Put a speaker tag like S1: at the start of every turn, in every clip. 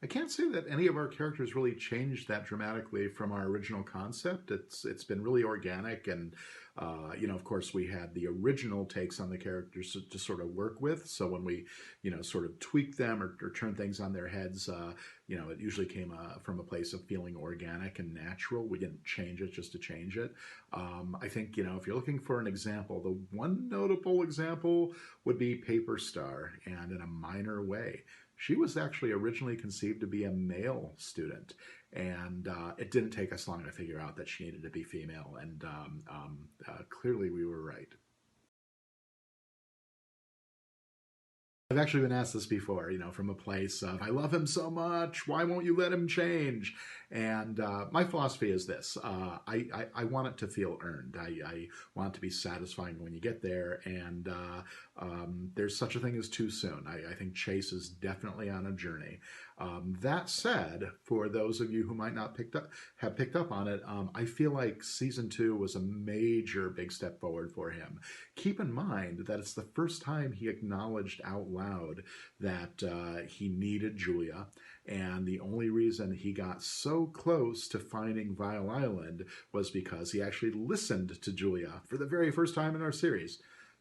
S1: I can't say that any of our characters really changed that dramatically from our original concept. It's been really organic, and of course, we had the original takes on the characters to sort of work with. So when we, sort of tweak them or turn things on their heads, it usually came from a place of feeling organic and natural. We didn't change it just to change it. I think if you're looking for an example, the one notable example would be Paper Star, and in a minor way. She was actually originally conceived to be a male student, and it didn't take us long to figure out that she needed to be female, and clearly we were right. I've actually been asked this before, from a place of, I love him so much, why won't you let him change? And my philosophy is this I want it to feel earned. I want it to be satisfying when you get there, and there's such a thing as too soon. I think Chase is definitely on a journey. That said, for those of you who might not have picked up on it, I feel like season two was a major big step forward for him. Keep in mind that it's the first time he acknowledged out loud that he needed Julia, and the only reason he got so close to finding Vile Island was because he actually listened to Julia for the very first time in our series.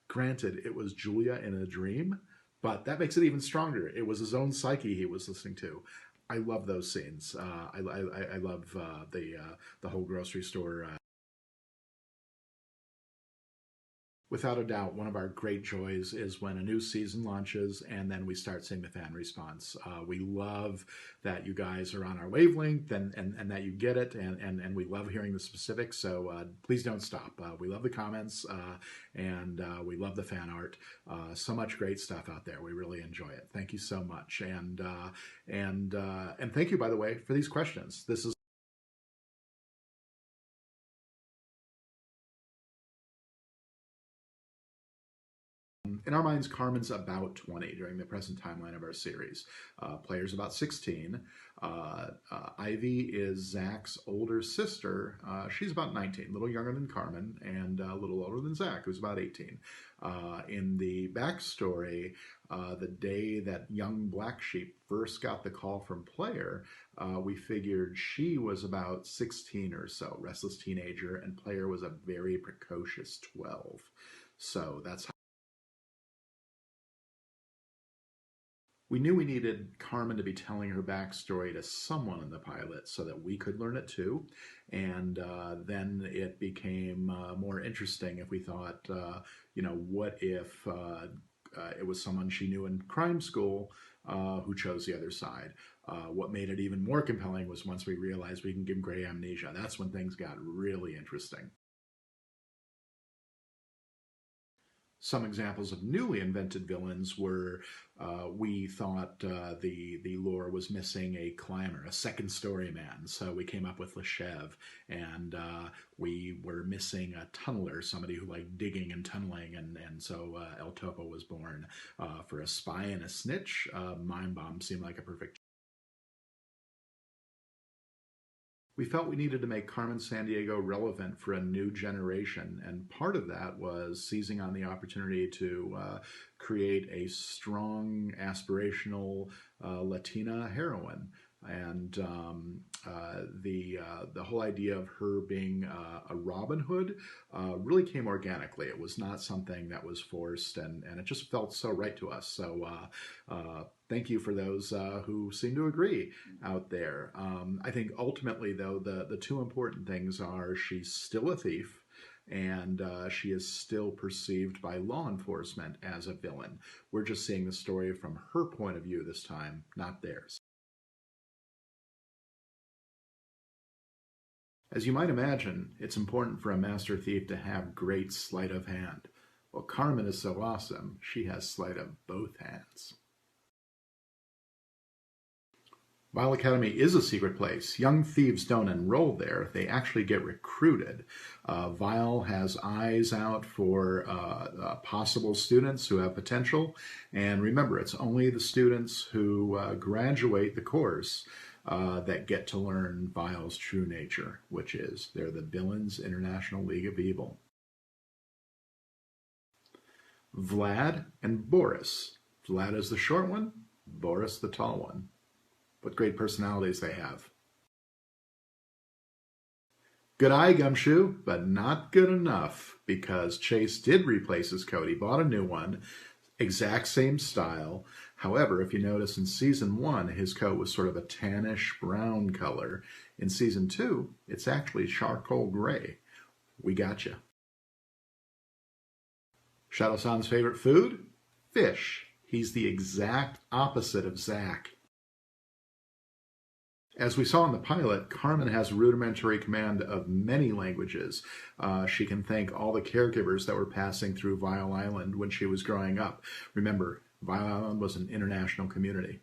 S1: Granted, it was Julia in a dream, but that makes it even stronger. It was his own psyche he was listening to. I love those scenes. I love the whole grocery store. Without a doubt, one of our great joys is when a new season launches and then we start seeing the fan response. We love that you guys are on our wavelength and that you get it, and we love hearing the specifics. So please don't stop. We love the comments and we love the fan art. So much great stuff out there. We really enjoy it. Thank you so much. And thank you, by the way, for these questions. This is in our minds, Carmen's about 20 during the present timeline of our series. Player's about 16. Ivy is Zach's older sister. She's about 19, a little younger than Carmen, and a little older than Zach, who's about 18. In the backstory, the day that young Black Sheep first got the call from Player, we figured she was about 16 or so, restless teenager, and Player was a very precocious 12. So that's we knew we needed Carmen to be telling her backstory to someone in the pilot so that we could learn it too. And then it became more interesting if we thought, what if it was someone she knew in crime school who chose the other side? What made it even more compelling was once we realized we can give Gray amnesia. That's when things got really interesting. Some examples of newly invented villains were we thought the lore was missing a climber, a second story man, so we came up with Leshev, and we were missing a tunneler, somebody who liked digging and tunneling, and so El Topo was born. For a spy and a snitch, Mind Bomb seemed like a perfect. We felt we needed to make Carmen Sandiego relevant for a new generation, and part of that was seizing on the opportunity to create a strong, aspirational Latina heroine. And the whole idea of her being a Robin Hood really came organically. It was not something that was forced, and it just felt so right to us. So thank you for those who seem to agree out there. I think ultimately, though, the two important things are she's still a thief, and she is still perceived by law enforcement as a villain. We're just seeing the story from her point of view this time, not theirs. As you might imagine, it's important for a master thief to have great sleight of hand. Well, Carmen is so awesome, she has sleight of both hands. Vile Academy is a secret place. Young thieves don't enroll there, they actually get recruited. Vile has eyes out for possible students who have potential. And remember, it's only the students who graduate the course that get to learn Vile's true nature, which is they're the Villains International League of Evil. Vlad and Boris. Vlad is the short one, Boris the tall one. What great personalities they have. Good eye, Gumshoe, but not good enough, because Chase did replace his coat. He bought a new one, exact same style. However, if you notice in season 1, his coat was sort of a tannish brown color. In season 2, it's actually charcoal gray. We gotcha. Shadow-san's favorite food? Fish. He's the exact opposite of Zach. As we saw in the pilot, Carmen has rudimentary command of many languages. She can thank all the caregivers that were passing through Vial Island when she was growing up. Remember, Vial Island was an international community.